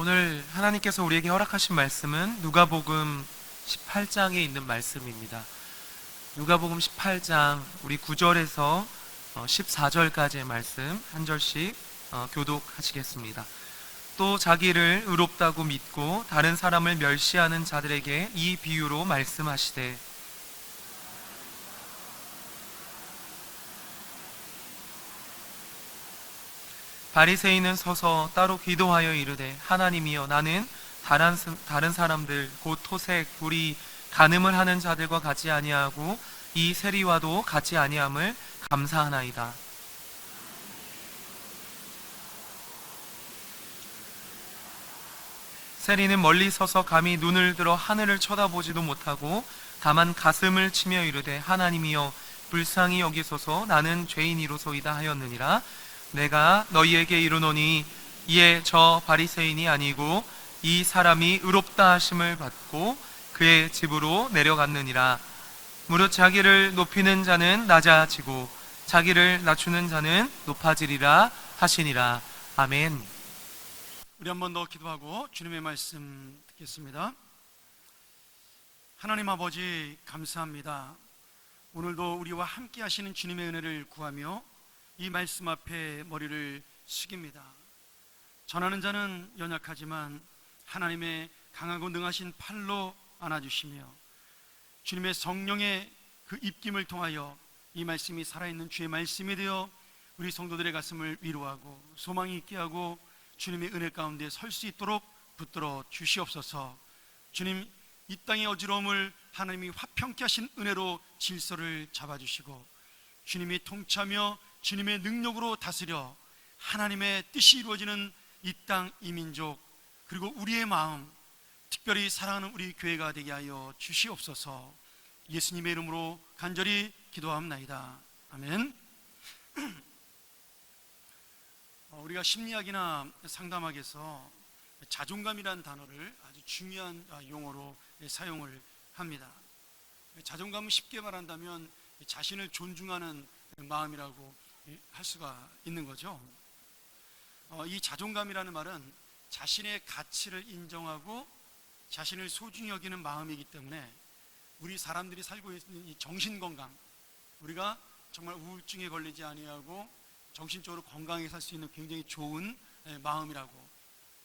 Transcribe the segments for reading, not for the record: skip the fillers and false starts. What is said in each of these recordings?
오늘 하나님께서 우리에게 허락하신 말씀은 누가복음 18장에 있는 말씀입니다. 누가복음 18장 우리 9절에서 14절까지의 말씀 한 절씩 교독하시겠습니다. 또 자기를 의롭다고 믿고 다른 사람을 멸시하는 자들에게 이 비유로 말씀하시되 바리새인은 서서 따로 기도하여 이르되 하나님이여 나는 다른 사람들 곧 토색, 불의, 간음을 하는 자들과 같이 아니하고 이 세리와도 같이 아니함을 감사하나이다. 세리는 멀리 서서 감히 눈을 들어 하늘을 쳐다보지도 못하고 다만 가슴을 치며 이르되 하나님이여 불쌍히 여기소서 나는 죄인이로소이다 하였느니라. 내가 너희에게 이르노니 이에 저 바리새인이 아니고 이 사람이 의롭다 하심을 받고 그의 집으로 내려갔느니라. 무릇 자기를 높이는 자는 낮아지고 자기를 낮추는 자는 높아지리라 하시니라. 아멘. 우리 한 번 더 기도하고 주님의 말씀 듣겠습니다. 하나님 아버지 감사합니다. 오늘도 우리와 함께 하시는 주님의 은혜를 구하며 이 말씀 앞에 머리를 숙입니다. 전하는 자는 연약하지만 하나님의 강하고 능하신 팔로 안아주시며 주님의 성령의 그 입김을 통하여 이 말씀이 살아있는 주의 말씀이 되어 우리 성도들의 가슴을 위로하고 소망이 있게 하고 주님의 은혜 가운데 설 수 있도록 붙들어 주시옵소서. 주님, 이 땅의 어지러움을 하나님이 화평케 하신 은혜로 질서를 잡아주시고 주님이 통치하며 주님의 능력으로 다스려 하나님의 뜻이 이루어지는 이 땅, 이 민족, 그리고 우리의 마음, 특별히 사랑하는 우리 교회가 되게 하여 주시옵소서. 예수님의 이름으로 간절히 기도합나이다. 아멘. 우리가 심리학이나 상담학에서 자존감이라는 단어를 아주 중요한 용어로 사용을 합니다. 자존감은 쉽게 말한다면 자신을 존중하는 마음이라고 할 수가 있는 거죠. 이 자존감이라는 말은 자신의 가치를 인정하고 자신을 소중히 여기는 마음이기 때문에 우리 사람들이 살고 있는 이 정신건강, 우리가 정말 우울증에 걸리지 아니하고 정신적으로 건강하게 살 수 있는 굉장히 좋은 마음이라고,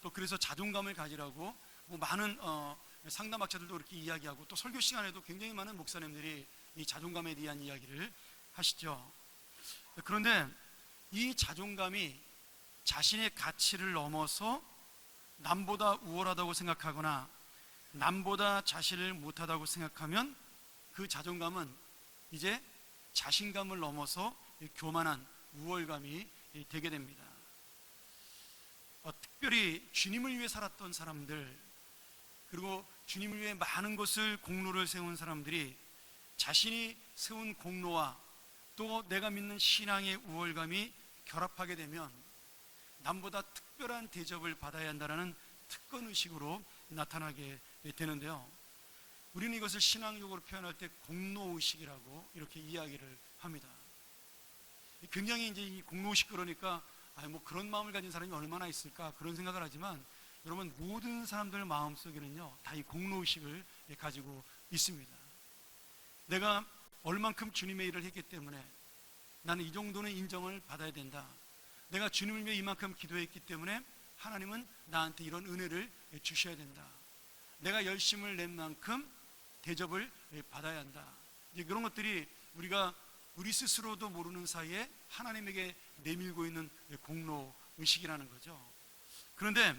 또 그래서 자존감을 가지라고 많은 상담학자들도 그렇게 이야기하고, 또 설교 시간에도 굉장히 많은 목사님들이 이 자존감에 대한 이야기를 하시죠. 그런데 이 자존감이 자신의 가치를 넘어서 남보다 우월하다고 생각하거나 남보다 자신을 못하다고 생각하면 그 자존감은 이제 자신감을 넘어서 교만한 우월감이 되게 됩니다. 특별히 주님을 위해 살았던 사람들, 그리고 주님을 위해 많은 것을 공로를 세운 사람들이 자신이 세운 공로와 또 내가 믿는 신앙의 우월감이 결합하게 되면 남보다 특별한 대접을 받아야 한다는 특권의식으로 나타나게 되는데요, 우리는 이것을 신앙적으로 표현할 때 공로의식이라고 이렇게 이야기를 합니다. 굉장히 이제 이 공로의식, 그러니까 뭐 그런 마음을 가진 사람이 얼마나 있을까 그런 생각을 하지만, 여러분 모든 사람들 마음속에는요 다 이 공로의식을 가지고 있습니다. 내가 얼만큼 주님의 일을 했기 때문에 나는 이 정도는 인정을 받아야 된다. 내가 주님을 위해 이만큼 기도했기 때문에 하나님은 나한테 이런 은혜를 주셔야 된다. 내가 열심을 낸 만큼 대접을 받아야 한다. 이제 그런 것들이 우리가 우리 스스로도 모르는 사이에 하나님에게 내밀고 있는 공로의식이라는 거죠. 그런데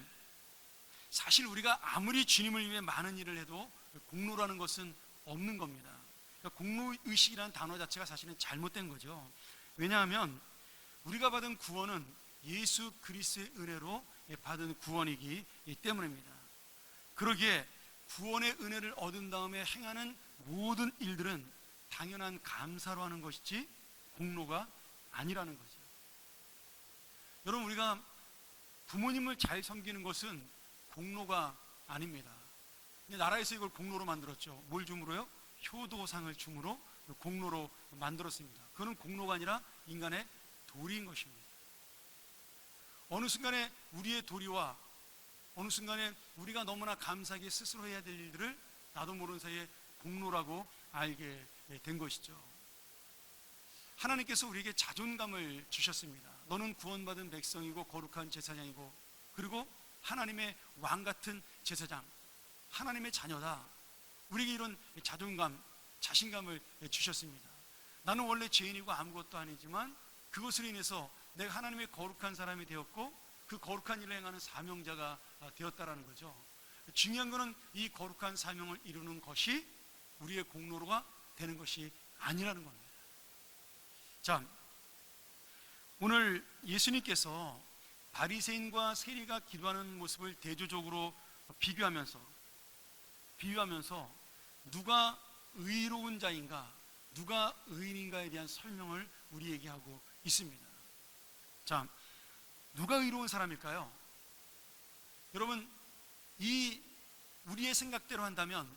사실 우리가 아무리 주님을 위해 많은 일을 해도 공로라는 것은 없는 겁니다. 그러니까 공로의식이라는 단어 자체가 사실은 잘못된 거죠. 왜냐하면 우리가 받은 구원은 예수 그리스도의 은혜로 받은 구원이기 때문입니다. 그러기에 구원의 은혜를 얻은 다음에 행하는 모든 일들은 당연한 감사로 하는 것이지 공로가 아니라는 거죠. 여러분, 우리가 부모님을 잘 섬기는 것은 공로가 아닙니다. 근데 나라에서 이걸 공로로 만들었죠. 뭘 줌으로요? 효도상을 줌으로 공로로 만들었습니다. 그건 공로가 아니라 인간의 도리인 것입니다. 어느 순간에 우리의 도리와 어느 순간에 우리가 너무나 감사하게 스스로 해야 될 일들을 나도 모르는 사이에 공로라고 알게 된 것이죠. 하나님께서 우리에게 자존감을 주셨습니다. 너는 구원받은 백성이고 거룩한 제사장이고 그리고 하나님의 왕 같은 제사장, 하나님의 자녀다. 우리에게 이런 자존감, 자신감을 주셨습니다. 나는 원래 죄인이고 아무것도 아니지만 그것으로 인해서 내가 하나님의 거룩한 사람이 되었고 그 거룩한 일을 행하는 사명자가 되었다라는 거죠. 중요한 것은 이 거룩한 사명을 이루는 것이 우리의 공로가 되는 것이 아니라는 겁니다. 자, 오늘 예수님께서 바리새인과 세리가 기도하는 모습을 대조적으로 비교하면서 누가 의로운 자인가, 누가 의인인가에 대한 설명을 우리에게 하고 있습니다. 자, 누가 의로운 사람일까요? 여러분, 우리의 생각대로 한다면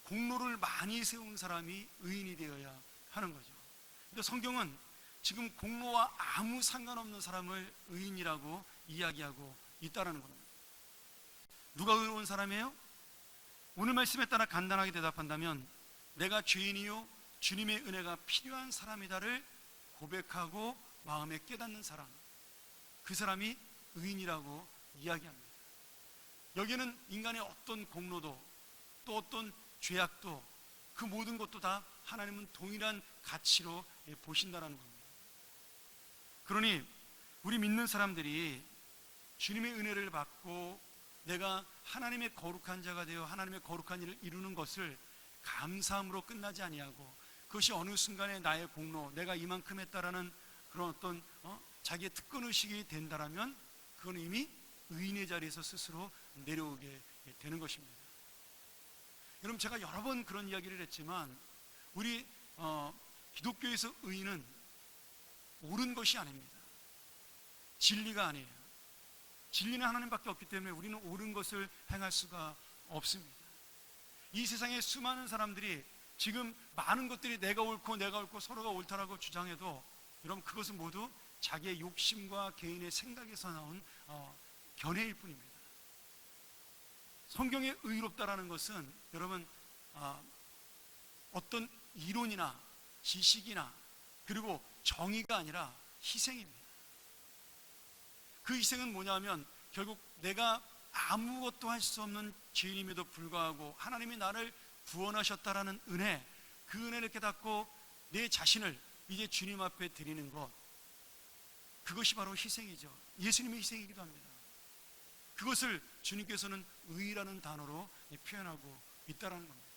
공로를 많이 세운 사람이 의인이 되어야 하는 거죠. 근데 성경은 지금 공로와 아무 상관없는 사람을 의인이라고 이야기하고 있다는 겁니다. 누가 의로운 사람이에요? 오늘 말씀에 따라 간단하게 대답한다면 내가 죄인이요 주님의 은혜가 필요한 사람이다를 고백하고 마음에 깨닫는 사람, 그 사람이 의인이라고 이야기합니다. 여기에는 인간의 어떤 공로도 또 어떤 죄악도 그 모든 것도 다 하나님은 동일한 가치로 보신다는 겁니다. 그러니 우리 믿는 사람들이 주님의 은혜를 받고 내가 하나님의 거룩한 자가 되어 하나님의 거룩한 일을 이루는 것을 감사함으로 끝나지 아니하고 그것이 어느 순간에 나의 공로, 내가 이만큼 했다라는 그런 어떤 자기의 특권의식이 된다라면 그건 이미 의인의 자리에서 스스로 내려오게 되는 것입니다. 여러분, 제가 여러 번 그런 이야기를 했지만 우리 기독교에서 의인은 옳은 것이 아닙니다. 진리가 아니에요. 진리는 하나님밖에 없기 때문에 우리는 옳은 것을 행할 수가 없습니다. 이 세상에 수많은 사람들이 지금 많은 것들이 내가 옳고 서로가 옳다라고 주장해도 여러분 그것은 모두 자기의 욕심과 개인의 생각에서 나온 견해일 뿐입니다. 성경에 의롭다라는 것은 여러분 어떤 이론이나 지식이나 그리고 정의가 아니라 희생입니다. 그 희생은 뭐냐면 결국 내가 아무것도 할 수 없는 죄인임에도 불구하고 하나님이 나를 구원하셨다라는 은혜, 그 은혜를 깨닫고 내 자신을 이제 주님 앞에 드리는 것, 그것이 바로 희생이죠. 예수님의 희생이기도 합니다. 그것을 주님께서는 의라는 단어로 표현하고 있다는 겁니다.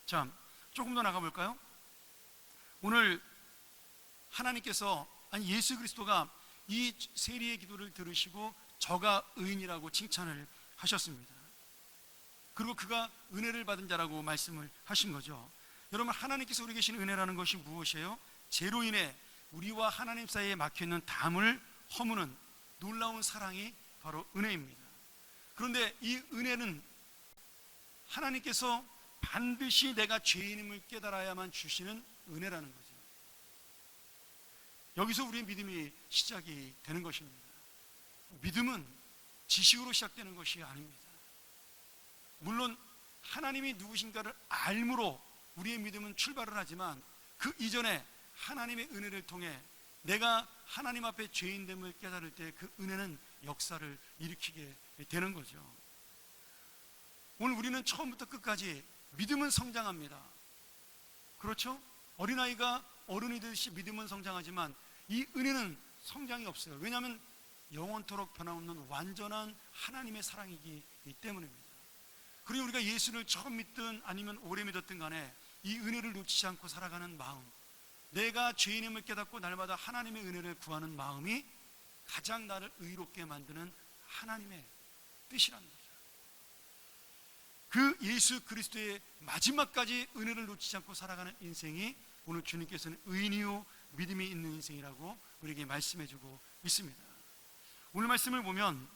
자, 조금 더 나가볼까요? 오늘 하나님께서 예수 그리스도가 이 세리의 기도를 들으시고 저가 의인이라고 칭찬을 하셨습니다. 그리고 그가 은혜를 받은 자라고 말씀을 하신 거죠. 여러분, 하나님께서 우리 계신 은혜라는 것이 무엇이에요? 죄로 인해 우리와 하나님 사이에 막혀있는 담을 허무는 놀라운 사랑이 바로 은혜입니다. 그런데 이 은혜는 하나님께서 반드시 내가 죄인임을 깨달아야만 주시는 은혜라는 거죠. 여기서 우리의 믿음이 시작이 되는 것입니다. 믿음은 지식으로 시작되는 것이 아닙니다. 물론 하나님이 누구신가를 알므로 우리의 믿음은 출발을 하지만 그 이전에 하나님의 은혜를 통해 내가 하나님 앞에 죄인됨을 깨달을 때 그 은혜는 역사를 일으키게 되는 거죠. 오늘 우리는 처음부터 끝까지 믿음은 성장합니다. 그렇죠? 어린아이가 어른이 되듯이 믿음은 성장하지만 이 은혜는 성장이 없어요. 왜냐하면 영원토록 변함없는 완전한 하나님의 사랑이기 때문입니다. 그리고 우리가 예수를 처음 믿든 아니면 오래 믿었든 간에 이 은혜를 놓치지 않고 살아가는 마음, 내가 죄인임을 깨닫고 날마다 하나님의 은혜를 구하는 마음이 가장 나를 의롭게 만드는 하나님의 뜻이라는 거죠. 그 예수 그리스도의 마지막까지 은혜를 놓치지 않고 살아가는 인생이 오늘 주님께서는 의인이요 믿음이 있는 인생이라고 우리에게 말씀해주고 있습니다. 오늘 말씀을 보면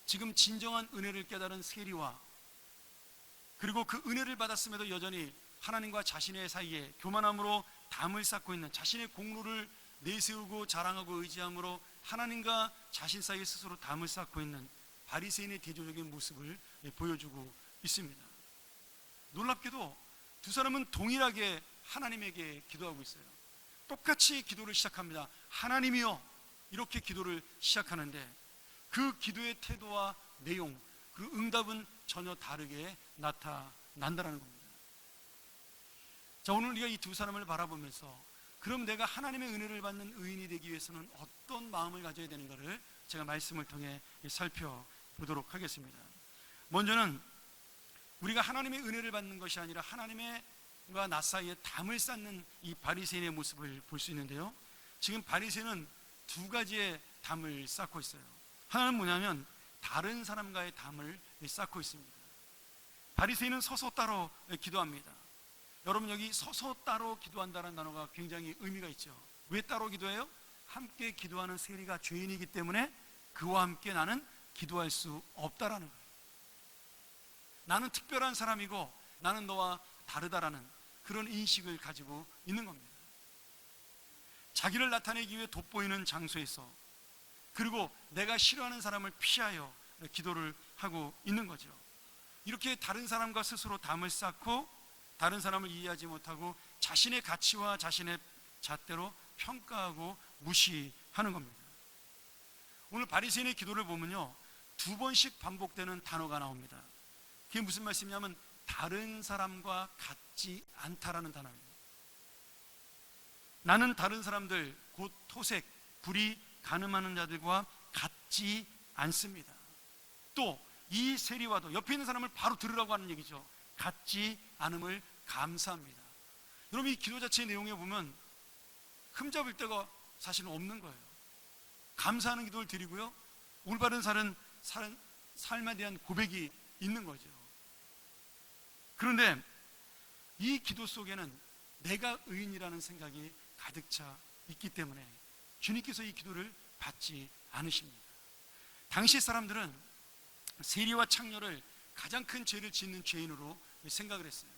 지금 진정한 은혜를 깨달은 세리와 그리고 그 은혜를 받았음에도 여전히 하나님과 자신의 사이에 교만함으로 담을 쌓고 있는, 자신의 공로를 내세우고 자랑하고 의지함으로 하나님과 자신 사이에 스스로 담을 쌓고 있는 바리새인의 대조적인 모습을 보여주고 있습니다. 놀랍게도 두 사람은 동일하게 하나님에게 기도하고 있어요. 똑같이 기도를 시작합니다. 하나님이여, 이렇게 기도를 시작하는데 그 기도의 태도와 내용, 그 응답은 전혀 다르게 나타난다는 겁니다. 자, 오늘 우리가 이 두 사람을 바라보면서 그럼 내가 하나님의 은혜를 받는 의인이 되기 위해서는 어떤 마음을 가져야 되는가를 제가 말씀을 통해 살펴보도록 하겠습니다. 먼저는 우리가 하나님의 은혜를 받는 것이 아니라 하나님과 나 사이에 담을 쌓는 이 바리새인의 모습을 볼 수 있는데요. 지금 바리새인은 두 가지의 담을 쌓고 있어요. 하나는 뭐냐면 다른 사람과의 담을 쌓고 있습니다. 바리새인은 서서 따로 기도합니다. 여러분, 여기 서서 따로 기도한다는 단어가 굉장히 의미가 있죠. 왜 따로 기도해요? 함께 기도하는 세리가 죄인이기 때문에 그와 함께 나는 기도할 수 없다라는 거예요. 나는 특별한 사람이고 나는 너와 다르다라는 그런 인식을 가지고 있는 겁니다. 자기를 나타내기 위해 돋보이는 장소에서, 그리고 내가 싫어하는 사람을 피하여 기도를 하고 있는 거죠. 이렇게 다른 사람과 스스로 담을 쌓고 다른 사람을 이해하지 못하고 자신의 가치와 자신의 잣대로 평가하고 무시하는 겁니다. 오늘 바리새인의 기도를 보면요, 두 번씩 반복되는 단어가 나옵니다. 그게 무슨 말씀이냐면 다른 사람과 같지 않다라는 단어입니다. 나는 다른 사람들, 곧 토색, 불이 간음하는 자들과 같지 않습니다. 또 이 세리와도, 옆에 있는 사람을 바로 들으라고 하는 얘기죠. 같지 않음을 감사합니다. 여러분, 이 기도 자체의 내용에 보면 흠잡을 데가 사실은 없는 거예요. 감사하는 기도를 드리고요, 올바른 삶에 대한 고백이 있는 거죠. 그런데 이 기도 속에는 내가 의인이라는 생각이 가득 차 있기 때문에 주님께서 이 기도를 받지 않으십니다. 당시 사람들은 세리와 창녀를 가장 큰 죄를 짓는 죄인으로 생각을 했어요.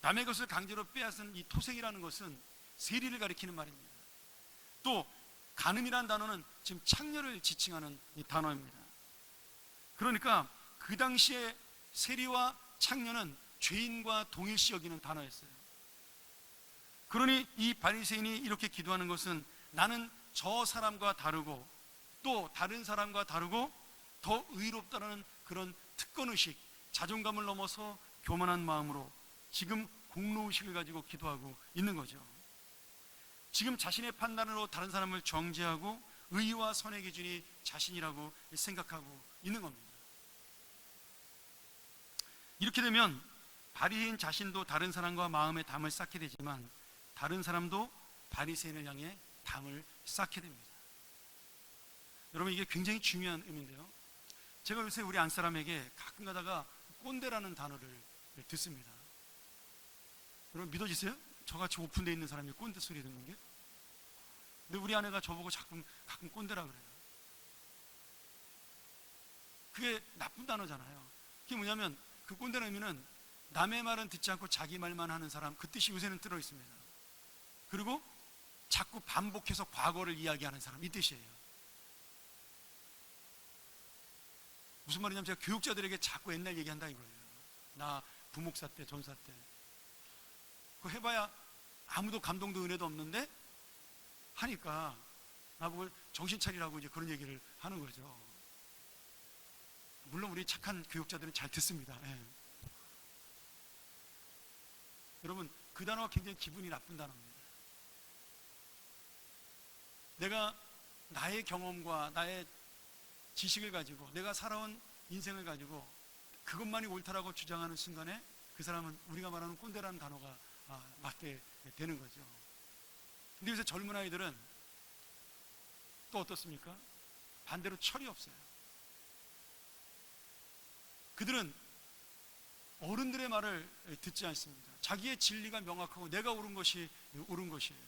남의 것을 강제로 빼앗은 이 토색이라는 것은 세리를 가리키는 말입니다. 또 간음이라는 단어는 지금 창녀를 지칭하는 이 단어입니다. 그러니까 그 당시에 세리와 창녀는 죄인과 동일시 여기는 단어였어요. 그러니 이 바리새인이 이렇게 기도하는 것은 나는 저 사람과 다르고 또 다른 사람과 다르고 더 의롭다라는 그런 특권의식, 자존감을 넘어서 교만한 마음으로 지금 공로의식을 가지고 기도하고 있는 거죠. 지금 자신의 판단으로 다른 사람을 정죄하고 의와 선의 기준이 자신이라고 생각하고 있는 겁니다. 이렇게 되면 바리새인 자신도 다른 사람과 마음의 담을 쌓게 되지만 다른 사람도 바리새인을 향해 담을 쌓게 됩니다. 여러분, 이게 굉장히 중요한 의미인데요. 제가 요새 우리 안사람에게 가끔 가다가 꼰대라는 단어를 듣습니다. 여러분, 믿어지세요? 저같이 오픈되어 있는 사람이 꼰대 소리 듣는 게? 근데 우리 아내가 저보고 가끔 꼰대라 그래요. 그게 나쁜 단어잖아요. 그게 뭐냐면 그 꼰대의 의미는 남의 말은 듣지 않고 자기 말만 하는 사람, 그 뜻이 요새는 들어 있습니다. 그리고 자꾸 반복해서 과거를 이야기하는 사람, 이 뜻이에요. 무슨 말이냐면 제가 교육자들에게 자꾸 옛날 얘기한다 이거예요. 나 부목사 때, 전사 때 그거 해봐야 아무도 감동도 은혜도 없는데 하니까 나보고 정신 차리라고 이제 그런 얘기를 하는 거죠. 물론 우리 착한 교육자들은 잘 듣습니다. 예. 여러분, 그 단어가 굉장히 기분이 나쁜 단어입니다. 내가 나의 경험과 나의 지식을 가지고 내가 살아온 인생을 가지고 그것만이 옳다라고 주장하는 순간에 그 사람은 우리가 말하는 꼰대라는 단어가 맞게 되는 거죠. 근데 요새 젊은 아이들은 또 어떻습니까? 반대로 철이 없어요. 그들은 어른들의 말을 듣지 않습니다. 자기의 진리가 명확하고 내가 옳은 것이 옳은 것이에요.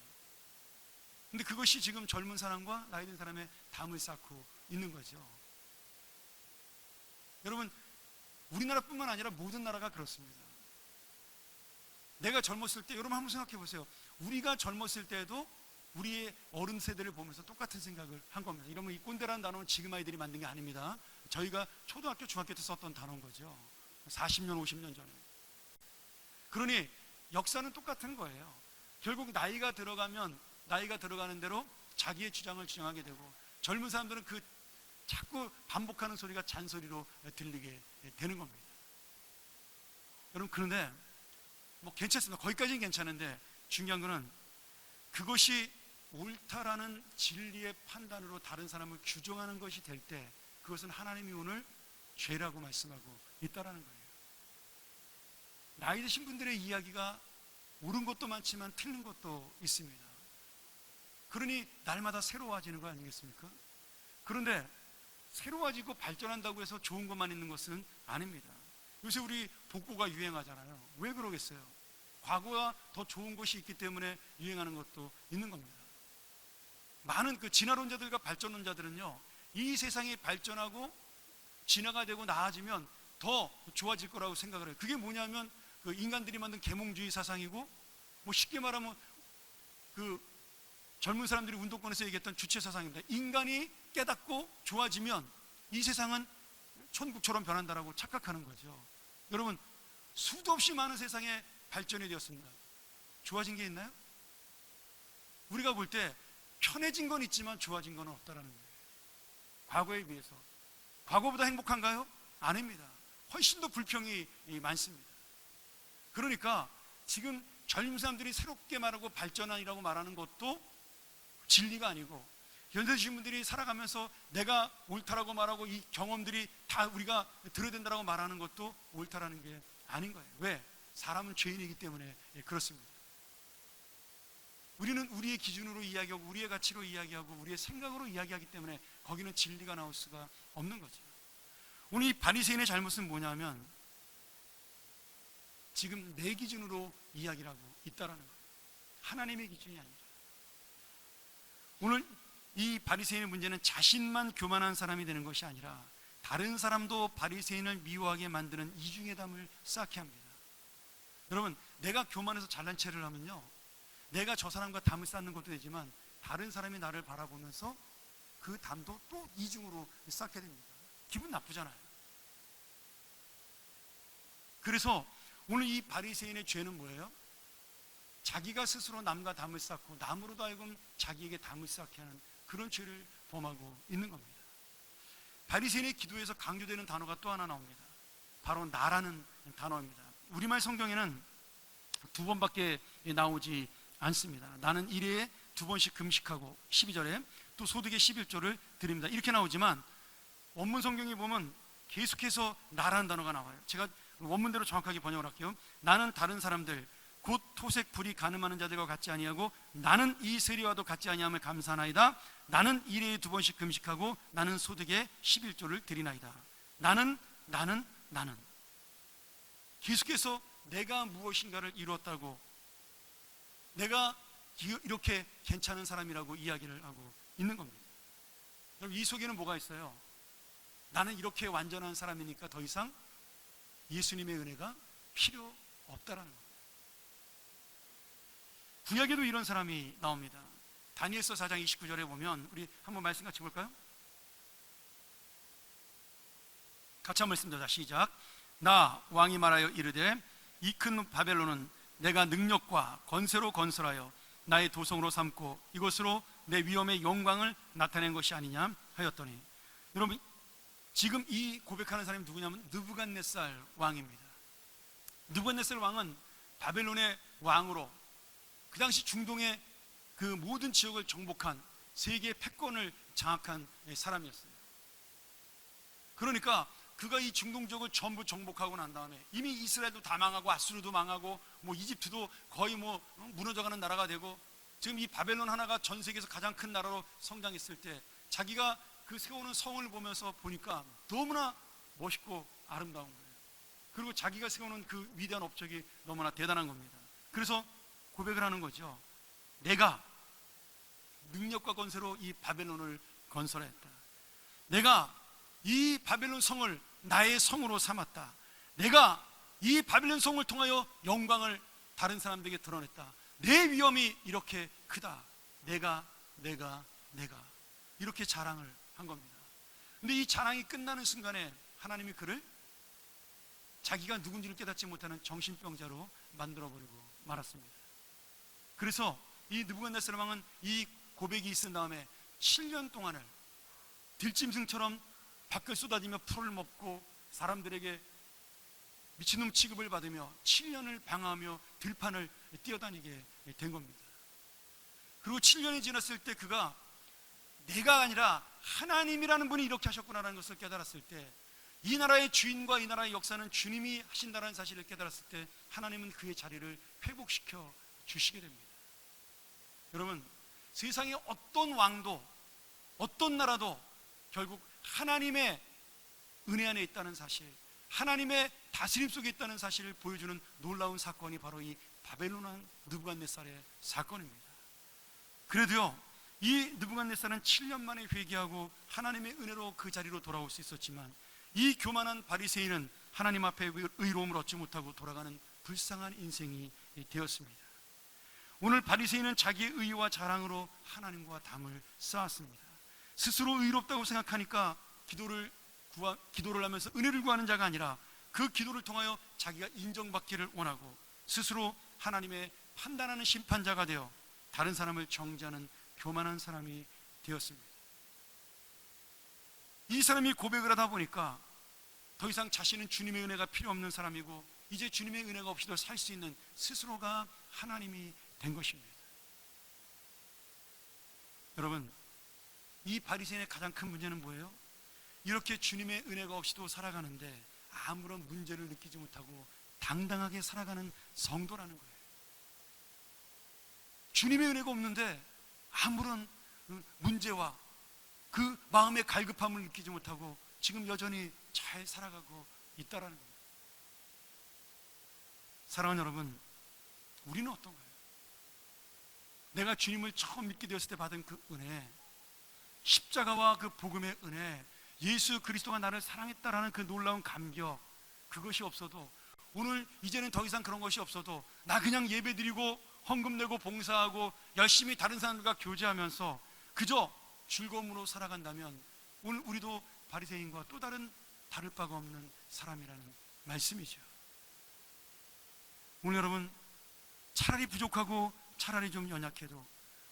근데 그것이 지금 젊은 사람과 나이 든 사람의 담을 쌓고 있는 거죠. 여러분, 우리나라뿐만 아니라 모든 나라가 그렇습니다. 내가 젊었을 때, 여러분 한번 생각해 보세요. 우리가 젊었을 때에도 우리의 어른 세대를 보면서 똑같은 생각을 한 겁니다. 이러면 이 꼰대라는 단어는 지금 아이들이 만든 게 아닙니다. 저희가 초등학교, 중학교 때 썼던 단어인 거죠. 40년, 50년 전에. 그러니 역사는 똑같은 거예요. 결국 나이가 들어가는 대로 자기의 주장을 주장하게 되고, 젊은 사람들은 그 자꾸 반복하는 소리가 잔소리로 들리게 되는 겁니다. 여러분, 그런데 뭐 괜찮습니다. 거기까지는 괜찮은데 중요한 거는 그것이 옳다라는 진리의 판단으로 다른 사람을 규정하는 것이 될 때 그것은 하나님이 오늘 죄라고 말씀하고 있다라는 거예요. 나이 드신 분들의 이야기가 옳은 것도 많지만 틀린 것도 있습니다. 그러니 날마다 새로워지는 거 아니겠습니까? 그런데 새로워지고 발전한다고 해서 좋은 것만 있는 것은 아닙니다. 요새 우리 복고가 유행하잖아요. 왜 그러겠어요? 과거와 더 좋은 것이 있기 때문에 유행하는 것도 있는 겁니다. 많은 그 진화론자들과 발전론자들은요, 이 세상이 발전하고 진화가 되고 나아지면 더 좋아질 거라고 생각을 해요. 그게 뭐냐면 그 인간들이 만든 계몽주의 사상이고, 뭐 쉽게 말하면 그 젊은 사람들이 운동권에서 얘기했던 주체 사상입니다. 인간이 깨닫고 좋아지면 이 세상은 천국처럼 변한다라고 착각하는 거죠. 여러분, 수도 없이 많은 세상에 발전이 되었습니다. 좋아진 게 있나요? 우리가 볼 때 편해진 건 있지만 좋아진 건 없다라는 거예요. 과거에 비해서. 과거보다 행복한가요? 아닙니다. 훨씬 더 불평이 많습니다. 그러니까 지금 젊은 사람들이 새롭게 말하고 발전이라고 말하는 것도 진리가 아니고, 연세 드신 분들이 살아가면서 내가 옳다라고 말하고 이 경험들이 다 우리가 들어야 된다라고 말하는 것도 옳다라는 게 아닌 거예요. 왜? 사람은 죄인이기 때문에 그렇습니다. 우리는 우리의 기준으로 이야기하고 우리의 가치로 이야기하고 우리의 생각으로 이야기하기 때문에 거기는 진리가 나올 수가 없는 거죠. 오늘 이 바리새인의 잘못은 뭐냐면 지금 내 기준으로 이야기를 하고 있다라는 거예요. 하나님의 기준이 아니라. 오늘 이 바리새인의 문제는 자신만 교만한 사람이 되는 것이 아니라 다른 사람도 바리새인을 미워하게 만드는 이중의 담을 쌓게 합니다. 여러분, 내가 교만해서 잘난 체를 하면요, 내가 저 사람과 담을 쌓는 것도 되지만 다른 사람이 나를 바라보면서 그 담도 또 이중으로 쌓게 됩니다. 기분 나쁘잖아요. 그래서 오늘 이 바리새인의 죄는 뭐예요? 자기가 스스로 남과 담을 쌓고 남으로도 하여금 자기에게 담을 쌓게 하는 그런 죄를 범하고 있는 겁니다. 바리새인의 기도에서 강조되는 단어가 또 하나 나옵니다. 바로 나라는 단어입니다. 우리말 성경에는 두 번밖에 나오지 않습니다. 나는 일회에 2번씩 금식하고 12절에 또 소득의 11조를 드립니다. 이렇게 나오지만 원문 성경에 보면 계속해서 나라는 단어가 나와요. 제가 원문대로 정확하게 번역을 할게요. 나는 다른 사람들 곧 토색 불이 가늠하는 자들과 같지 아니하고 나는 이 세리와도 같지 아니함을 감사하나이다. 나는 일회에 2번씩 금식하고 나는 소득의 11조를 드리나이다. 나는 계속해서 내가 무엇인가를 이루었다고, 내가 이렇게 괜찮은 사람이라고 이야기를 하고 있는 겁니다. 여러분, 이 속에는 뭐가 있어요? 나는 이렇게 완전한 사람이니까 더 이상 예수님의 은혜가 필요 없다라는 겁니다. 구약에도 이런 사람이 나옵니다. 다니엘서 4장 29절에 보면 우리 한번 말씀 같이 볼까요? 같이 한번 읽습니다. 시작. 나 왕이 말하여 이르되 이 큰 바벨론은 내가 능력과 권세로 건설하여 나의 도성으로 삼고 이것으로 내 위엄의 영광을 나타낸 것이 아니냐 하였더니, 여러분 지금 이 고백하는 사람이 누구냐면 느부갓네살 왕입니다. 느부갓네살 왕은 바벨론의 왕으로 그 당시 중동의 그 모든 지역을 정복한 세계의 패권을 장악한 사람이었어요. 그러니까 그가 이 중동 지역을 전부 정복하고 난 다음에 이미 이스라엘도 다 망하고 아수르도 망하고 뭐 이집트도 거의 뭐 무너져가는 나라가 되고 지금 이 바벨론 하나가 전 세계에서 가장 큰 나라로 성장했을 때 자기가 그 세우는 성을 보면서 보니까 너무나 멋있고 아름다운 거예요. 그리고 자기가 세우는 그 위대한 업적이 너무나 대단한 겁니다. 그래서 고백을 하는 거죠. 내가 능력과 권세로 이 바벨론을 건설했다. 내가 이 바벨론 성을 나의 성으로 삼았다. 내가 이 바벨론 성을 통하여 영광을 다른 사람들에게 드러냈다. 내 위엄이 이렇게 크다. 내가 이렇게 자랑을 한 겁니다. 근데 이 자랑이 끝나는 순간에 하나님이 그를 자기가 누군지를 깨닫지 못하는 정신병자로 만들어버리고 말았습니다. 그래서 이 느부갓네살 왕은 이 고백이 있은 다음에 7년 동안을 들짐승처럼 밖을 쏟아지며 풀을 먹고 사람들에게 미친놈 취급을 받으며 7년을 방황하며 들판을 뛰어다니게 된 겁니다. 그리고 7년이 지났을 때 그가 내가 아니라 하나님이라는 분이 이렇게 하셨구나라는 것을 깨달았을 때, 이 나라의 주인과 이 나라의 역사는 주님이 하신다는 사실을 깨달았을 때 하나님은 그의 자리를 회복시켜 주시게 됩니다. 여러분, 세상의 어떤 왕도 어떤 나라도 결국 하나님의 은혜 안에 있다는 사실, 하나님의 다스림 속에 있다는 사실을 보여주는 놀라운 사건이 바로 이 바벨론 왕 느부갓네살의 사건입니다. 그래도요, 이 느부갓네살은 7년 만에 회개하고 하나님의 은혜로 그 자리로 돌아올 수 있었지만, 이 교만한 바리새인은 하나님 앞에 의로움을 얻지 못하고 돌아가는 불쌍한 인생이 되었습니다. 오늘 바리새인은 자기의 의와 자랑으로 하나님과 담을 쌓았습니다. 스스로 의롭다고 생각하니까 기도를 하면서 은혜를 구하는 자가 아니라 그 기도를 통하여 자기가 인정받기를 원하고 스스로 하나님의 판단하는 심판자가 되어 다른 사람을 정죄하는 교만한 사람이 되었습니다. 이 사람이 고백을 하다 보니까 더 이상 자신은 주님의 은혜가 필요 없는 사람이고 이제 주님의 은혜가 없이도 살 수 있는 스스로가 하나님이 된 것입니다. 여러분, 이 바리새인의 가장 큰 문제는 뭐예요? 이렇게 주님의 은혜가 없이도 살아가는데 아무런 문제를 느끼지 못하고 당당하게 살아가는 성도라는 거예요. 주님의 은혜가 없는데 아무런 문제와 그 마음의 갈급함을 느끼지 못하고 지금 여전히 잘 살아가고 있다라는 겁니다. 사랑하는 여러분, 우리는 어떤가요? 내가 주님을 처음 믿게 되었을 때 받은 그 은혜, 십자가와 그 복음의 은혜, 예수 그리스도가 나를 사랑했다라는 그 놀라운 감격, 그것이 없어도, 오늘 이제는 더 이상 그런 것이 없어도 나 그냥 예배드리고 헌금 내고 봉사하고 열심히 다른 사람들과 교제하면서 그저 즐거움으로 살아간다면 오늘 우리도 바리새인과 또 다를 바가 없는 사람이라는 말씀이죠. 오늘 여러분, 차라리 부족하고 차라리 좀 연약해도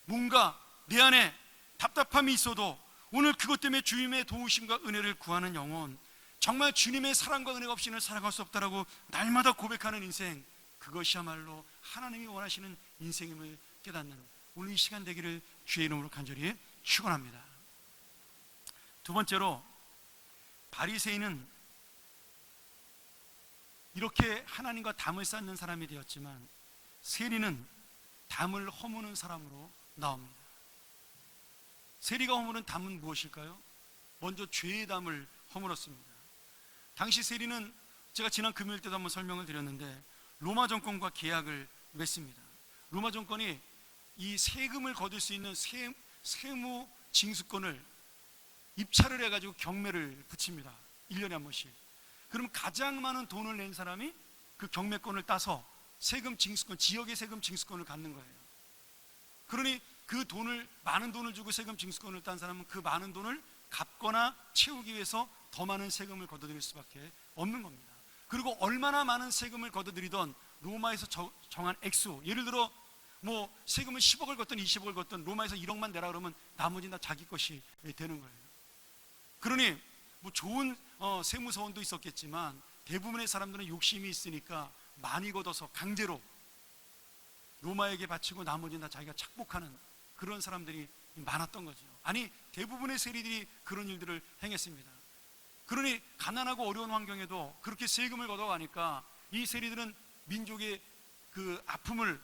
뭔가 내 안에 답답함이 있어도 오늘 그것 때문에 주님의 도우심과 은혜를 구하는 영혼, 정말 주님의 사랑과 은혜가 없이는 살아갈 수 없다라고 날마다 고백하는 인생, 그것이야말로 하나님이 원하시는 인생임을 깨닫는 오늘 이 시간 되기를 주의 이름으로 간절히 축원합니다. 두 번째로, 바리새인은 이렇게 하나님과 담을 쌓는 사람이 되었지만 세리는 담을 허무는 사람으로 나옵니다. 세리가 허무는 담은 무엇일까요? 먼저 죄의 담을 허물었습니다. 당시 세리는 제가 지난 금요일 때도 한번 설명을 드렸는데 로마 정권과 계약을 맺습니다. 로마 정권이 이 세금을 거둘 수 있는 세무 징수권을 입찰을 해가지고 경매를 붙입니다. 1년에 한 번씩. 그럼 가장 많은 돈을 낸 사람이 그 경매권을 따서 세금 징수권, 지역의 세금 징수권을 갖는 거예요. 그러니 그 돈을, 많은 돈을 주고 세금 징수권을 딴 사람은 그 많은 돈을 갚거나 채우기 위해서 더 많은 세금을 걷어들일 수밖에 없는 겁니다. 그리고 얼마나 많은 세금을 걷어들이던 로마에서 정한 액수, 예를 들어 뭐 세금을 10억을 걷든 20억을 걷든 로마에서 1억만 내라 그러면 나머지는 다 자기 것이 되는 거예요. 그러니 뭐 좋은 세무서원도 있었겠지만 대부분의 사람들은 욕심이 있으니까 많이 걷어서 강제로 로마에게 바치고 나머지는 다 자기가 착복하는 그런 사람들이 많았던 거죠. 아니, 대부분의 세리들이 그런 일들을 행했습니다. 그러니 가난하고 어려운 환경에도 그렇게 세금을 걷어가니까 이 세리들은 민족의 그 아픔을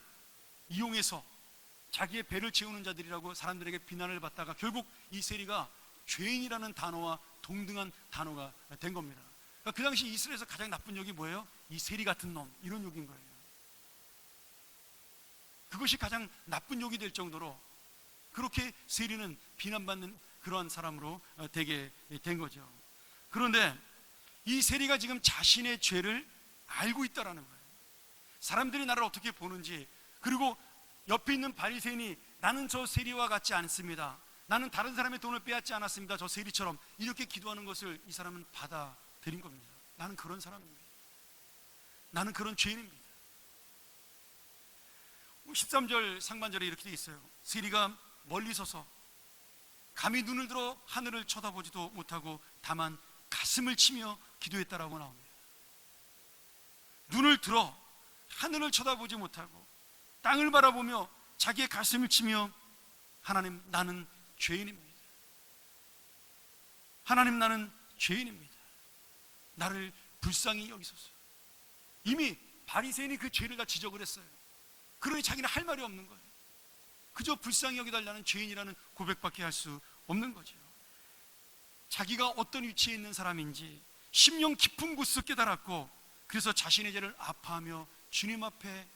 이용해서 자기의 배를 채우는 자들이라고 사람들에게 비난을 받다가 결국 이 세리가 죄인이라는 단어와 동등한 단어가 된 겁니다. 그러니까 그 당시 이스라엘에서 가장 나쁜 욕이 뭐예요? 이 세리 같은 놈, 이런 욕인 거예요. 그것이 가장 나쁜 욕이 될 정도로 그렇게 세리는 비난받는 그러한 사람으로 되게 된 거죠. 그런데 이 세리가 지금 자신의 죄를 알고 있다라는 거예요. 사람들이 나를 어떻게 보는지, 그리고 옆에 있는 바리새인이 나는 저 세리와 같지 않습니다. 나는 다른 사람의 돈을 빼앗지 않았습니다. 저 세리처럼 이렇게 기도하는 것을 이 사람은 받아들인 겁니다. 나는 그런 사람입니다. 나는 그런 죄인입니다. 13절 상반절에 이렇게 돼 있어요. 세리가 멀리 서서 감히 눈을 들어 하늘을 쳐다보지도 못하고 다만 가슴을 치며 기도했다라고 나옵니다. 눈을 들어 하늘을 쳐다보지 못하고 땅을 바라보며 자기의 가슴을 치며 하나님, 나는 죄인입니다. 하나님, 나는 죄인입니다. 나를 불쌍히 여기소서. 이미 바리새인이 그 죄를 다 지적을 했어요. 그러니 자기는 할 말이 없는 거예요. 그저 불쌍히 여겨달라는 죄인이라는 고백밖에 할 수 없는 거죠. 자기가 어떤 위치에 있는 사람인지 심령 깊은 곳에서 깨달았고, 그래서 자신의 죄를 아파하며 주님 앞에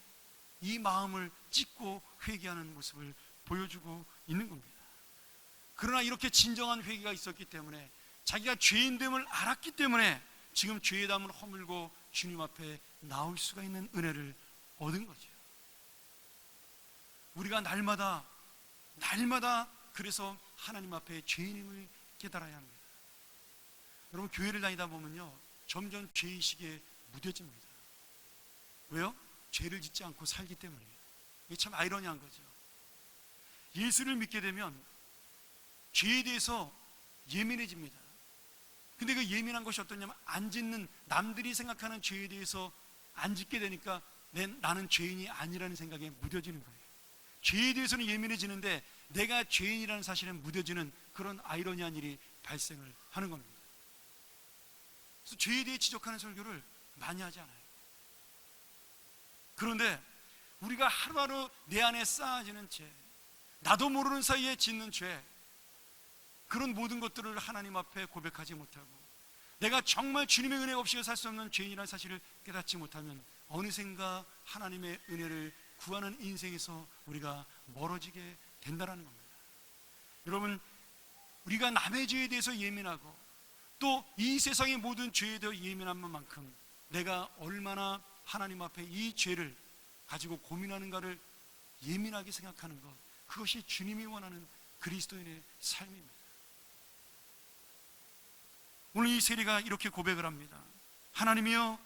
이 마음을 찢고 회개하는 모습을 보여주고 있는 겁니다. 그러나 이렇게 진정한 회개가 있었기 때문에, 자기가 죄인됨을 알았기 때문에 지금 죄의 담을 허물고 주님 앞에 나올 수가 있는 은혜를 얻은 거죠. 우리가 날마다 그래서 하나님 앞에 죄인임을 깨달아야 합니다. 여러분, 교회를 다니다 보면요, 점점 죄의식에 무뎌집니다. 왜요? 죄를 짓지 않고 살기 때문이에요. 이게 참 아이러니한 거죠. 예수를 믿게 되면 죄에 대해서 예민해집니다. 근데 그 예민한 것이 어떠냐면, 안 짓는, 남들이 생각하는 죄에 대해서 안 짓게 되니까 나는 죄인이 아니라는 생각에 무뎌지는 거예요. 죄에 대해서는 예민해지는데 내가 죄인이라는 사실에 무뎌지는 그런 아이러니한 일이 발생을 하는 겁니다. 그래서 죄에 대해 지적하는 설교를 많이 하지 않아요. 그런데 우리가 하루하루 내 안에 쌓아지는 죄, 나도 모르는 사이에 짓는 죄, 그런 모든 것들을 하나님 앞에 고백하지 못하고, 내가 정말 주님의 은혜 없이 살 수 없는 죄인이라는 사실을 깨닫지 못하면 어느샌가 하나님의 은혜를 구하는 인생에서 우리가 멀어지게 된다는 겁니다. 여러분, 우리가 남의 죄에 대해서 예민하고 또 이 세상의 모든 죄에 대해 예민한 만큼 내가 얼마나 하나님 앞에 이 죄를 가지고 고민하는가를 예민하게 생각하는 것, 그것이 주님이 원하는 그리스도인의 삶입니다. 오늘 이 세리가 이렇게 고백을 합니다. 하나님이여,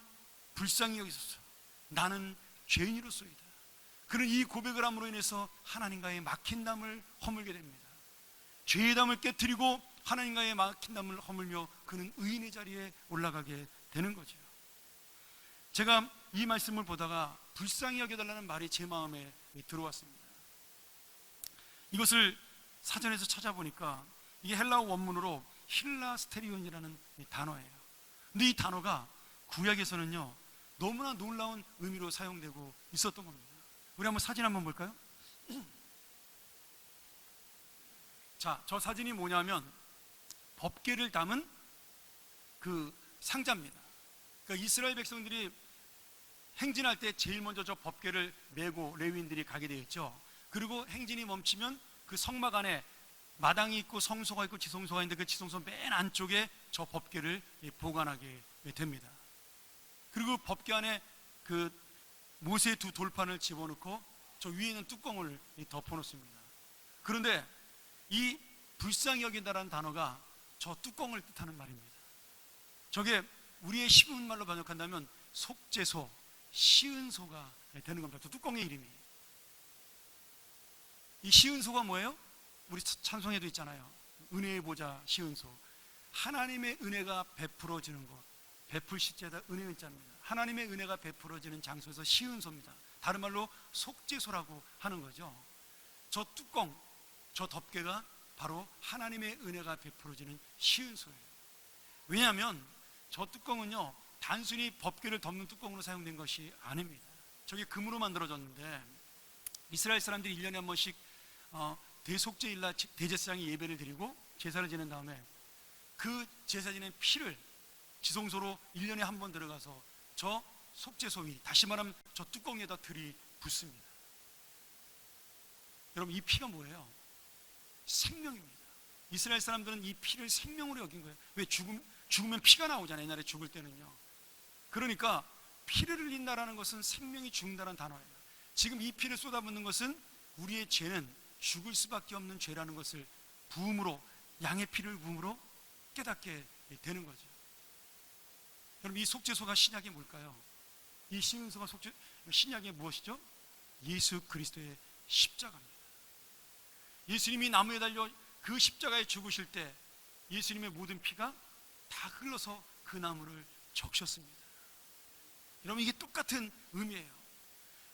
불쌍히 여기소서. 나는 죄인으로소이다. 그는 이 고백을 함으로 인해서 하나님과의 막힌 담을 허물게 됩니다. 죄의 담을 깨트리고 하나님과의 막힌 담을 허물며 그는 의인의 자리에 올라가게 되는 거죠. 제가 이 말씀을 보다가 불쌍히 여겨달라는 말이 제 마음에 들어왔습니다. 이것을 사전에서 찾아보니까 이게 헬라어 원문으로 힐라스테리온이라는 단어예요. 근데 이 단어가 구약에서는요, 너무나 놀라운 의미로 사용되고 있었던 겁니다. 우리 한번 사진 한번 볼까요? 자, 저 사진이 뭐냐면 법궤를 담은 그 상자입니다. 그러니까 이스라엘 백성들이 행진할 때 제일 먼저 저 법궤를 메고 레위인들이 가게 되어 있죠. 그리고 행진이 멈추면 그 성막 안에 마당이 있고 성소가 있고 지성소가 있는데 그 지성소 맨 안쪽에 저 법궤를 보관하게 됩니다. 그리고 법궤 안에 그 모세의 두 돌판을 집어넣고 저 위에 있는 뚜껑을 덮어놓습니다. 그런데 이 불쌍히 여긴다라는 단어가 저 뚜껑을 뜻하는 말입니다. 저게 우리의 쉬운 말로 번역한다면 속죄소, 시은소가 되는 겁니다. 저 뚜껑의 이름이. 이 시은소가 뭐예요? 우리 찬송에도 있잖아요. 은혜의 보좌 시은소. 하나님의 은혜가 베풀어지는 곳, 베풀시제다 은혜의 은자입니다. 하나님의 은혜가 베풀어지는 장소에서 시은소입니다. 다른 말로 속죄소라고 하는 거죠. 저 뚜껑, 저 덮개가 바로 하나님의 은혜가 베풀어지는 시은소예요. 왜냐하면 저 뚜껑은요, 단순히 법궤를 덮는 뚜껑으로 사용된 것이 아닙니다. 저게 금으로 만들어졌는데 이스라엘 사람들이 1년에 한 번씩 대속죄일날 대제사장이 예배를 드리고 제사를 지낸 다음에 그 제사 지낸 피를 지성소로 1년에 한 번 들어가서 저 속죄소 위, 다시 말하면 저 뚜껑에다 들이붓습니다. 여러분, 이 피가 뭐예요? 생명입니다. 이스라엘 사람들은 이 피를 생명으로 여긴 거예요. 왜? 죽으면 피가 나오잖아요. 옛날에 죽을 때는요. 그러니까 피를 흘린다라는 것은 생명이 죽는다는 단어예요. 지금 이 피를 쏟아붓는 것은 우리의 죄는 죽을 수밖에 없는 죄라는 것을 부음으로, 양의 피를 부음으로 깨닫게 되는 거죠. 여러분, 이 속죄소가 신약이 뭘까요? 이 신약소가 신약이 무엇이죠? 예수 그리스도의 십자가입니다. 예수님이 나무에 달려 그 십자가에 죽으실 때 예수님의 모든 피가 다 흘러서 그 나무를 적셨습니다. 여러분, 이게 똑같은 의미예요.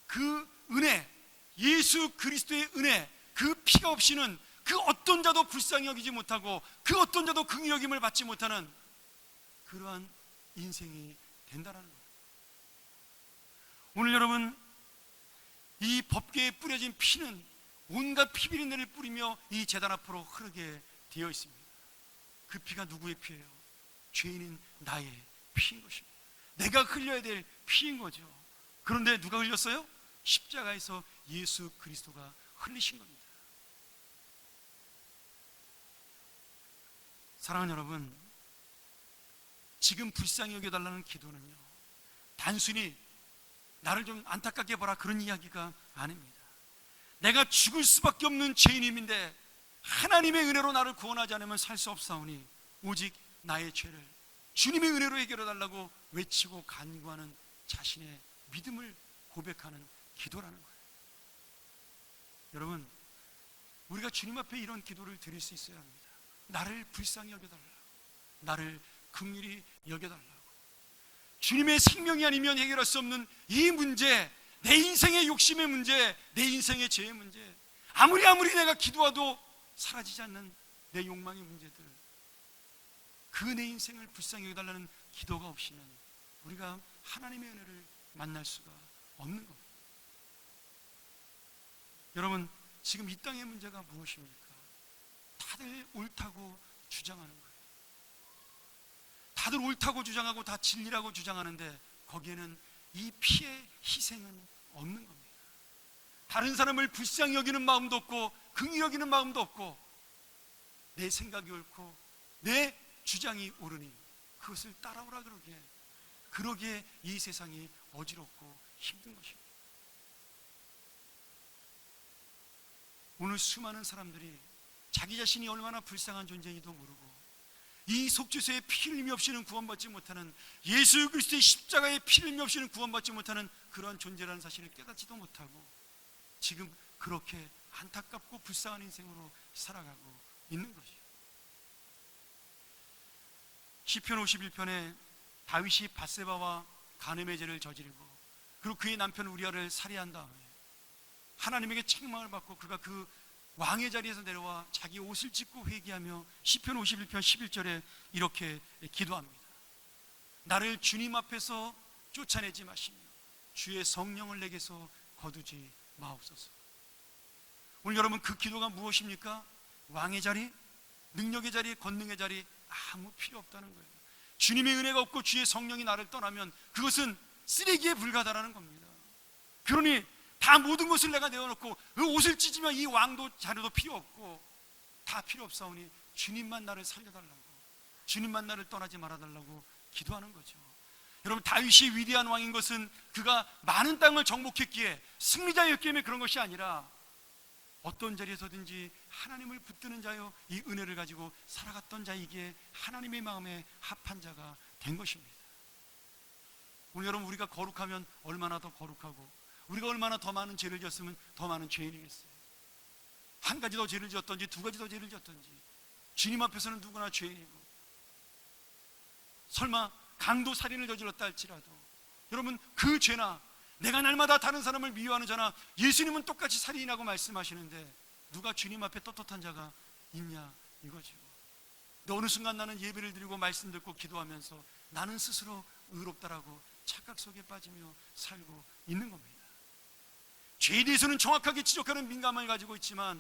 그 은혜, 예수 그리스도의 은혜, 그 피가 없이는 그 어떤 자도 불쌍히 여기지 못하고 그 어떤 자도 긍휼히 여김을 받지 못하는 그러한 인생이 된다는 거예요. 오늘 여러분, 이 법궤에 뿌려진 피는 온갖 피비린내를 뿌리며 이 제단 앞으로 흐르게 되어 있습니다. 그 피가 누구의 피예요? 죄인인 나의 피인 것입니다. 내가 흘려야 될 피인 거죠. 그런데 누가 흘렸어요? 십자가에서 예수 그리스도가 흘리신 겁니다. 사랑하는 여러분, 지금 불쌍히 여겨달라는 기도는요, 단순히 나를 좀 안타깝게 봐라 그런 이야기가 아닙니다. 내가 죽을 수밖에 없는 죄인임인데 하나님의 은혜로 나를 구원하지 않으면 살 수 없사오니 오직 나의 죄를 주님의 은혜로 해결해 달라고 외치고 간구하는 자신의 믿음을 고백하는 기도라는 거예요. 여러분, 우리가 주님 앞에 이런 기도를 드릴 수 있어야 합니다. 나를 불쌍히 여겨달라고, 나를 긍휼히 여겨달라고. 주님의 생명이 아니면 해결할 수 없는 이 문제, 내 인생의 욕심의 문제, 내 인생의 죄의 문제, 아무리 내가 기도해도 사라지지 않는 내 욕망의 문제들, 그 내 인생을 불쌍히 여겨달라는 기도가 없이는 우리가 하나님의 은혜를 만날 수가 없는 겁니다. 여러분, 지금 이 땅의 문제가 무엇입니까? 다들 옳다고 주장하는 거예요. 다들 옳다고 주장하고 다 진리라고 주장하는데 거기에는 이 피의 희생은 없는 겁니다. 다른 사람을 불쌍히 여기는 마음도 없고 긍휼히 여기는 마음도 없고 내 생각이 옳고 내 주장이 옳으니 그것을 따라오라 그러기에 이 세상이 어지럽고 힘든 것입니다. 오늘 수많은 사람들이 자기 자신이 얼마나 불쌍한 존재인지도 모르고 이 속죄소의 피 흘림이 없이는 구원받지 못하는, 예수 그리스도의 십자가의 피 흘림이 없이는 구원받지 못하는 그러한 존재라는 사실을 깨닫지도 못하고 지금 그렇게 안타깝고 불쌍한 인생으로 살아가고 있는 것이죠. 시편 51편에 다윗이 밧세바와 간음의 죄를 저지르고 그리고 그의 남편 우리아를 살해한 다음에 하나님에게 책망을 받고 그가 그 왕의 자리에서 내려와 자기 옷을 찢고 회개하며 시편 51편 11절에 이렇게 기도합니다. 나를 주님 앞에서 쫓아내지 마시며 주의 성령을 내게서 거두지 마옵소서. 오늘 여러분, 그 기도가 무엇입니까? 왕의 자리, 능력의 자리, 권능의 자리 아무 필요 없다는 거예요. 주님의 은혜가 없고 주의 성령이 나를 떠나면 그것은 쓰레기에 불과하다는 겁니다. 그러니 다 모든 것을 내가 내어놓고 그 옷을 찢으면 이 왕도 자료도 필요 없고 다 필요 없사오니 주님만 나를 살려달라고, 주님만 나를 떠나지 말아달라고 기도하는 거죠. 여러분, 다윗이 위대한 왕인 것은 그가 많은 땅을 정복했기에 승리자였기 때문에 그런 것이 아니라 어떤 자리에서든지 하나님을 붙드는 자요 이 은혜를 가지고 살아갔던 자이기에 하나님의 마음에 합한 자가 된 것입니다. 오늘 여러분, 우리가 거룩하면 얼마나 더 거룩하고 우리가 얼마나 더 많은 죄를 지었으면 더 많은 죄인이겠어요. 한 가지 더 죄를 지었던지 두 가지 더 죄를 지었던지 주님 앞에서는 누구나 죄인이고, 설마 강도 살인을 저질렀다 할지라도 여러분, 그 죄나 내가 날마다 다른 사람을 미워하는 자나 예수님은 똑같이 살인이라고 말씀하시는데 누가 주님 앞에 떳떳한 자가 있냐 이거죠. 근데 어느 순간 나는 예배를 드리고 말씀 듣고 기도하면서 나는 스스로 의롭다라고 착각 속에 빠지며 살고 있는 겁니다. 죄에 대해서는 정확하게 지적하는 민감함을 가지고 있지만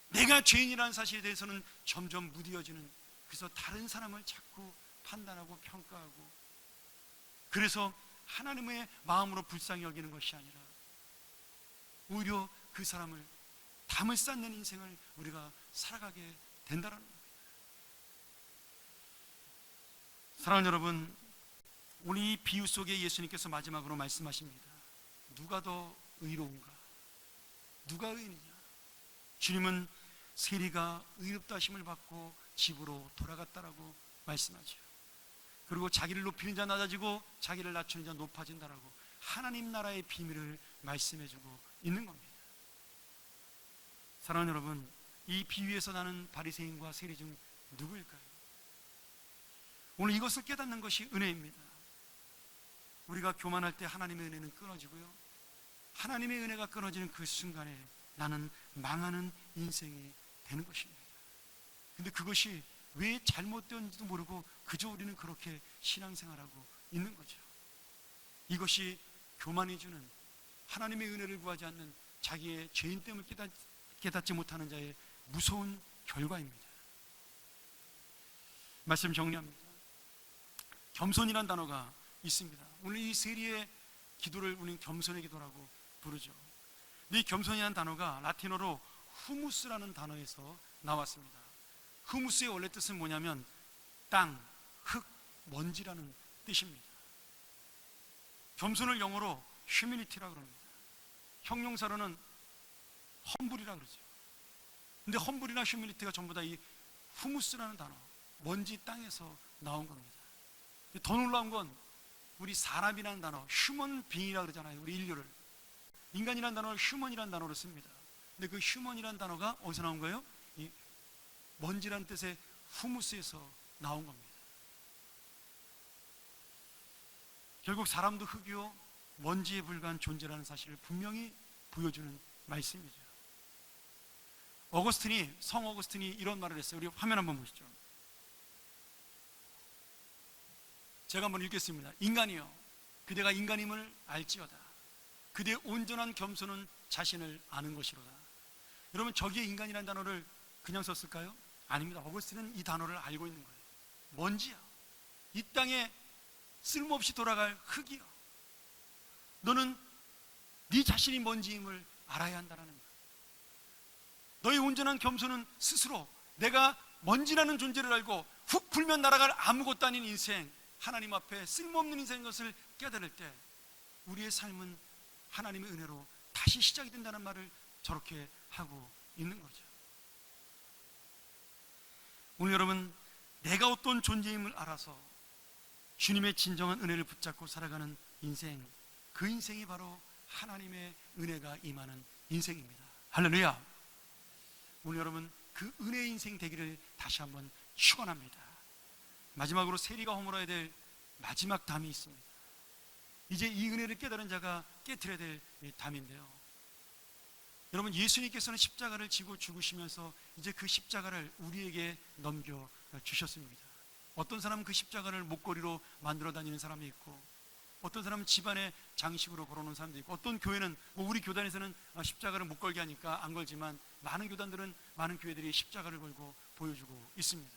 내가 죄인이라는 사실에 대해서는 점점 무뎌지는, 그래서 다른 사람을 자꾸 판단하고 평가하고, 그래서 하나님의 마음으로 불쌍히 여기는 것이 아니라 오히려 그 사람을 담을 쌓는 인생을 우리가 살아가게 된다는 겁니다. 사랑하는 여러분, 오늘 이 비유 속에 예수님께서 마지막으로 말씀하십니다. 누가 더 의로운가? 누가 의인이냐? 주님은 세리가 의롭다 하심을 받고 집으로 돌아갔다라고 말씀하죠. 그리고 자기를 높이는 자 낮아지고 자기를 낮추는 자 높아진다라고 하나님 나라의 비밀을 말씀해주고 있는 겁니다. 사랑하는 여러분, 이 비유에서 나는 바리새인과 세리 중 누구일까요? 오늘 이것을 깨닫는 것이 은혜입니다. 우리가 교만할 때 하나님의 은혜는 끊어지고요, 하나님의 은혜가 끊어지는 그 순간에 나는 망하는 인생이 되는 것입니다. 근데 그것이 왜 잘못되었는지도 모르고 그저 우리는 그렇게 신앙생활하고 있는 거죠. 이것이 교만이 주는, 하나님의 은혜를 구하지 않는 자기의 죄인 때문에 깨닫지 못하는 자의 무서운 결과입니다. 말씀 정리합니다. 겸손이란 단어가 있습니다. 오늘 이 세리의 기도를 우리는 겸손의 기도라고 부르죠. 이 겸손이라는 단어가 라틴어로 후무스라는 단어에서 나왔습니다. 후무스의 원래 뜻은 뭐냐면 땅, 흙, 먼지라는 뜻입니다. 겸손을 영어로 humility라고 합니다. 형용사로는 험불이라고 그러죠. 근데 험불이나 humility가 전부 다 이 후무스라는 단어, 먼지 땅에서 나온 겁니다. 더 놀라운 건 우리 사람이라는 단어, 휴먼 빙이라고 그러잖아요. 우리 인류를. 인간이라는 단어를 휴먼이라는 단어로 씁니다. 근데 그 휴먼이라는 단어가 어디서 나온 거예요? 이 먼지라는 뜻의 후무스에서 나온 겁니다. 결국 사람도 흙이요 먼지에 불과한 존재라는 사실을 분명히 보여주는 말씀이죠. 성 어거스틴이 이런 말을 했어요. 우리 화면 한번 보시죠. 제가 한번 읽겠습니다. 인간이여, 그대가 인간임을 알지어다. 그대의 온전한 겸손은 자신을 아는 것이로다. 여러분, 저기에 인간이라는 단어를 그냥 썼을까요? 아닙니다. 어거스틴은 이 단어를 알고 있는 거예요. 먼지야, 이 땅에 쓸모없이 돌아갈 흙이야, 너는 네 자신이 먼지임을 알아야 한다는 거예요. 너의 온전한 겸손은 스스로 내가 먼지라는 존재를 알고 훅 불면 날아갈 아무것도 아닌 인생, 하나님 앞에 쓸모없는 인생인 것을 깨달을 때 우리의 삶은 하나님의 은혜로 다시 시작이 된다는 말을 저렇게 하고 있는 거죠. 오늘 여러분, 내가 어떤 존재임을 알아서 주님의 진정한 은혜를 붙잡고 살아가는 인생, 그 인생이 바로 하나님의 은혜가 임하는 인생입니다. 할렐루야. 오늘 여러분, 그 은혜의 인생 되기를 다시 한번 축원합니다. 마지막으로 세리가 허물어야 될 마지막 담이 있습니다. 이제 이 은혜를 깨달은 자가 깨트려야 될 담인데요, 여러분, 예수님께서는 십자가를 지고 죽으시면서 이제 그 십자가를 우리에게 넘겨주셨습니다. 어떤 사람은 그 십자가를 목걸이로 만들어 다니는 사람이 있고, 어떤 사람은 집안에 장식으로 걸어놓은 사람도 있고, 어떤 교회는 우리 교단에서는 십자가를 못 걸게 하니까 안 걸지만 많은 교단들은, 많은 교회들이 십자가를 걸고 보여주고 있습니다.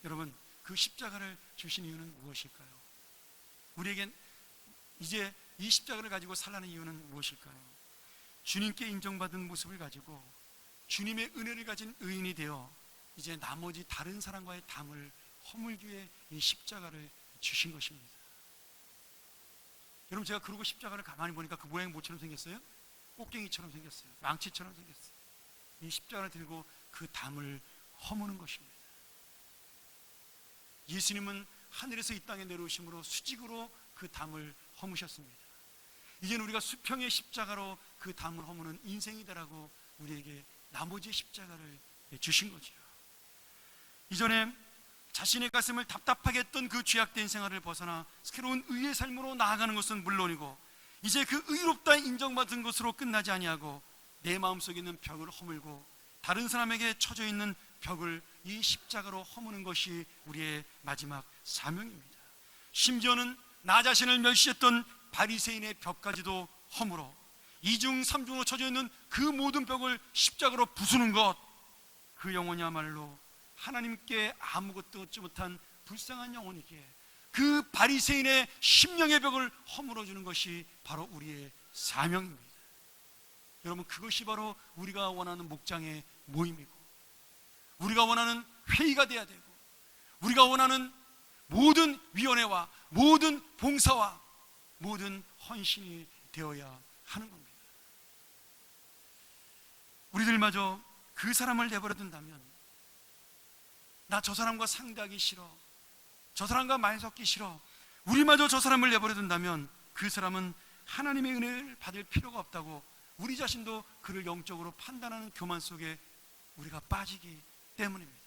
여러분, 그 십자가를 주신 이유는 무엇일까요? 우리에겐 이제 이 십자가를 가지고 살라는 이유는 무엇일까요? 주님께 인정받은 모습을 가지고 주님의 은혜를 가진 의인이 되어 이제 나머지 다른 사람과의 담을 허물기 위해 이 십자가를 주신 것입니다. 여러분, 제가 그러고 십자가를 가만히 보니까 그 모양이 뭐처럼 생겼어요? 꽃갱이처럼 생겼어요. 망치처럼 생겼어요. 이 십자가를 들고 그 담을 허무는 것입니다. 예수님은 하늘에서 이 땅에 내려오심으로 수직으로 그 담을 허무셨습니다. 이제는 우리가 수평의 십자가로 그 담을 허무는 인생이 되라고 우리에게 나머지 십자가를 주신 거죠. 이전에 자신의 가슴을 답답하게 했던 그 죄악된 생활을 벗어나 새로운 의의 삶으로 나아가는 것은 물론이고, 이제 그 의롭다 인정받은 것으로 끝나지 아니하고 내 마음속에 있는 벽을 허물고 다른 사람에게 쳐져 있는 벽을 이 십자가로 허무는 것이 우리의 마지막 사명입니다. 심지어는 나 자신을 멸시했던 바리새인의 벽까지도 허물어 이중 삼중으로 쳐져 있는 그 모든 벽을 십자가로 부수는 것, 그 영혼이야말로 하나님께 아무것도 얻지 못한 불쌍한 영혼이기에 그 바리새인의 심령의 벽을 허물어 주는 것이 바로 우리의 사명입니다. 여러분, 그것이 바로 우리가 원하는 목장의 모임이고, 우리가 원하는 회의가 돼야 되고, 우리가 원하는 모든 위원회와 모든 봉사와 모든 헌신이 되어야 하는 겁니다. 우리들마저 그 사람을 내버려 둔다면, 나 저 사람과 상대하기 싫어, 저 사람과 말 섞기 싫어, 우리마저 저 사람을 내버려 둔다면 그 사람은 하나님의 은혜를 받을 필요가 없다고 우리 자신도 그를 영적으로 판단하는 교만 속에 우리가 빠지기 때문입니다.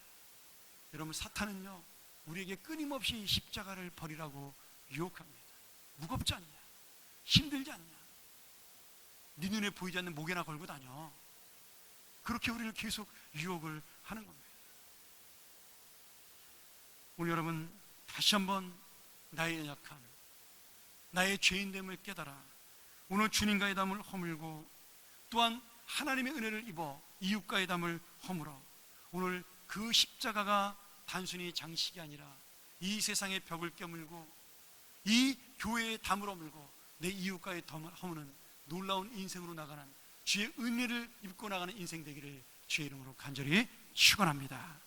여러분, 사탄은요, 우리에게 끊임없이 십자가를 버리라고 유혹합니다. 무겁지 않냐? 힘들지 않냐? 네 눈에 보이지 않는 목에나 걸고 다녀. 그렇게 우리를 계속 유혹을 하는 겁니다. 오늘 여러분, 다시 한번 나의 연약함, 나의 죄인됨을 깨달아 오늘 주님과의 담을 허물고, 또한 하나님의 은혜를 입어 이웃과의 담을 허물어 오늘 그 십자가가 단순히 장식이 아니라 이 세상의 벽을 깨물고 이 교회의 담을 허물고 내 이웃과의 담을 허무는 놀라운 인생으로 나가는 주의 은혜를 입고 나가는 인생 되기를 주의 이름으로 간절히 축원합니다.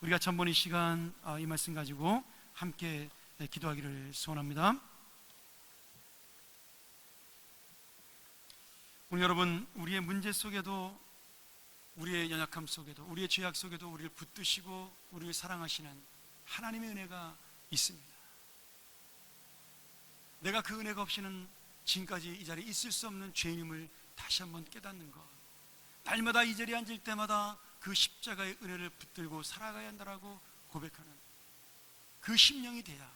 우리가 한번 이 시간 이 말씀 가지고 함께 기도하기를 소원합니다. 오늘 여러분, 우리의 문제 속에도, 우리의 연약함 속에도, 우리의 죄악 속에도 우리를 붙드시고 우리를 사랑하시는 하나님의 은혜가 있습니다. 내가 그 은혜가 없이는 지금까지 이 자리에 있을 수 없는 죄인임을 다시 한번 깨닫는 것, 날마다 이 자리에 앉을 때마다 그 십자가의 은혜를 붙들고 살아가야 한다라고 고백하는 그 심령이 돼야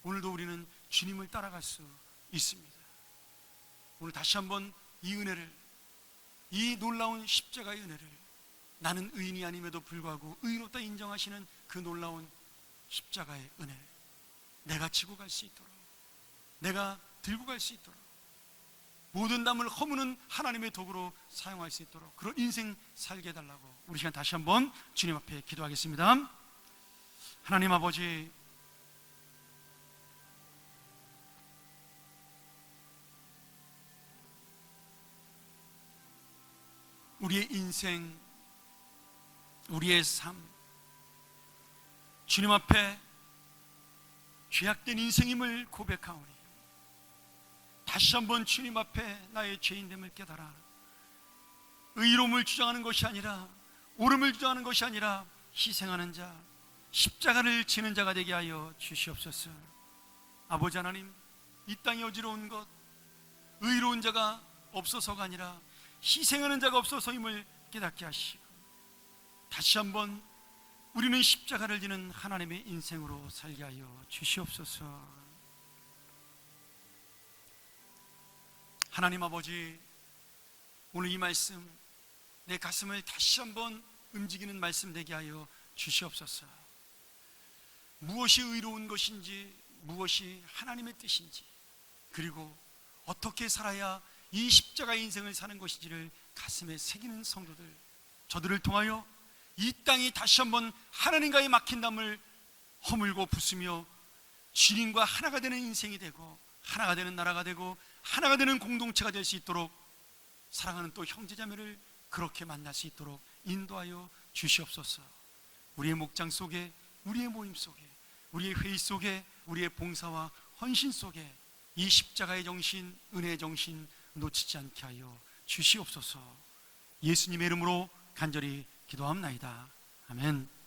오늘도 우리는 주님을 따라갈 수 있습니다. 오늘 다시 한번 이 은혜를, 이 놀라운 십자가의 은혜를, 나는 의인이 아님에도 불구하고 의롭다 인정하시는 그 놀라운 십자가의 은혜, 내가 지고 갈 수 있도록, 내가 들고 갈 수 있도록, 모든 담을 허무는 하나님의 도구로 사용할 수 있도록 그런 인생 살게 해달라고 우리 시간 다시 한번 주님 앞에 기도하겠습니다. 하나님 아버지, 우리의 인생, 우리의 삶, 주님 앞에 죄악된 인생임을 고백하오니 다시 한번 주님 앞에 나의 죄인됨을 깨달아 의로움을 주장하는 것이 아니라, 옳음을 주장하는 것이 아니라 희생하는 자, 십자가를 지는 자가 되게 하여 주시옵소서. 아버지 하나님, 이 땅이 어지러운 것, 의로운 자가 없어서가 아니라 희생하는 자가 없어서임을 깨닫게 하시고, 다시 한번 우리는 십자가를 지는 하나님의 인생으로 살게 하여 주시옵소서. 하나님 아버지, 오늘 이 말씀 내 가슴을 다시 한번 움직이는 말씀 되게 하여 주시옵소서. 무엇이 의로운 것인지, 무엇이 하나님의 뜻인지, 그리고 어떻게 살아야 이 십자가 인생을 사는 것인지를 가슴에 새기는 성도들, 저들을 통하여 이 땅이 다시 한번 하나님과의 막힌 담을 허물고 부수며 주님과 하나가 되는 인생이 되고, 하나가 되는 나라가 되고, 하나가 되는 공동체가 될 수 있도록, 사랑하는 또 형제자매를 그렇게 만날 수 있도록 인도하여 주시옵소서. 우리의 목장 속에, 우리의 모임 속에, 우리의 회의 속에, 우리의 봉사와 헌신 속에 이 십자가의 정신, 은혜의 정신 놓치지 않게 하여 주시옵소서. 예수님의 이름으로 간절히 기도합나이다. 아멘.